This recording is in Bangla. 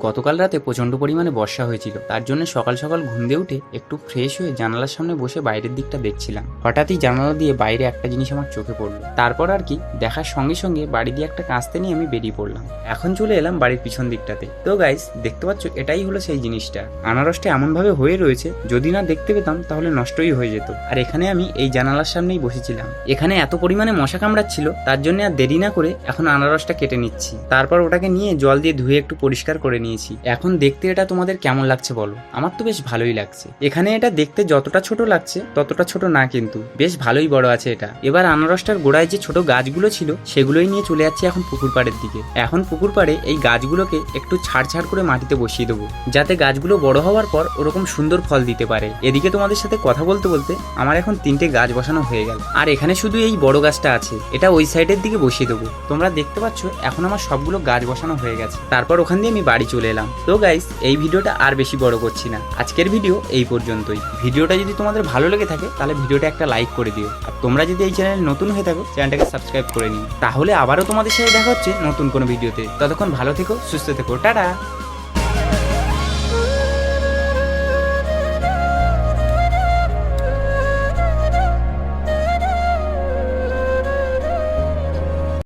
গতকাল রাতে প্রচন্ড পরিমাণে বর্ষা হয়েছিল, তার জন্য সকাল সকাল ঘুম দিয়ে উঠে একটু ফ্রেশ হয়ে জানালার সামনে বসে বাইরের দিকটা দেখছিলাম। হঠাৎই জানালা দিয়ে বাইরে একটা জিনিস আমার চোখে পড়লো। তারপর আর কি, দেখার সঙ্গে সঙ্গে বাড়ি দিয়ে একটা কাঁচতে নিয়ে আমি বেরিয়ে পড়লাম। এখন চলে এলাম বাড়ির পিছন দিকটাতে। তো গাইস, দেখতে পাচ্ছ, এটাই হলো সেই জিনিসটা। আনারসটা এমন ভাবে হয়ে রয়েছে, যদি না দেখতে পেতাম তাহলে নষ্টই হয়ে যেত। আর এখানে আমি এই জানালার সামনেই বসেছিলাম। এখানে এত পরিমাণে মশা কামড়াচ্ছিল, তার জন্য আর দেরি না করে এখন আনারসটা কেটে নিচ্ছি। তারপর ওটাকে নিয়ে জল দিয়ে ধুয়ে একটু পরিষ্কার করে নিয়েছি। এখন দেখতে এটা তোমাদের কেমন লাগছে বলো? আমার তো বেশ ভালোই লাগছে। এখানে এটা দেখতে যতটা ছোট লাগছে ততটা ছোট না, কিন্তু বেশ ভালোই বড় আছে এটা। এবার আনারসটার গোড়ায় যে ছোট গাছগুলো ছিল সেগুলোই নিয়ে চলে যাচ্ছে এখন পুকুর পাড়ের দিকে। এখন পুকুর পাড়ে এই গাছগুলোকে একটু ছাড় ছাড় করে মাটিতে বসিয়ে দেবো, যাতে গাছগুলো বড় হওয়ার পর ওরকম সুন্দর ফল দিতে পারে। এদিকে তোমাদের সাথে কথা বলতে বলতে আমার এখন 3টে গাছ বসানো হয়ে গেল। আর এখানে শুধু এই বড় গাছটা আছে, এটা ওই সাইডের দিকে বসিয়ে দেবো। তোমরা দেখতে পাচ্ছ এখন আমার সবগুলো গাছ বসানো হয়ে গেছে। তারপর ওখান দিয়ে আমি বাড়ি চলে এলাম। তো গাইস, এই ভিডিওটা আর বেশি বড় করছি না, আজকের ভিডিও এই পর্যন্তই। ভিডিওটা যদি তোমাদের ভালো লেগে থাকে তাহলে ভিডিওটা একটা লাইক করে দিও। আর তোমরা যদি এই চ্যানেলে নতুন হয়ে থাকো, চ্যানেলটাকে সাবস্ক্রাইব করে নিও। তাহলে আবারও তোমাদের সাথে দেখা হচ্ছে নতুন কোনো ভিডিওতে। ততক্ষণ ভালো থেকো, সুস্থ থেকো, টাটা।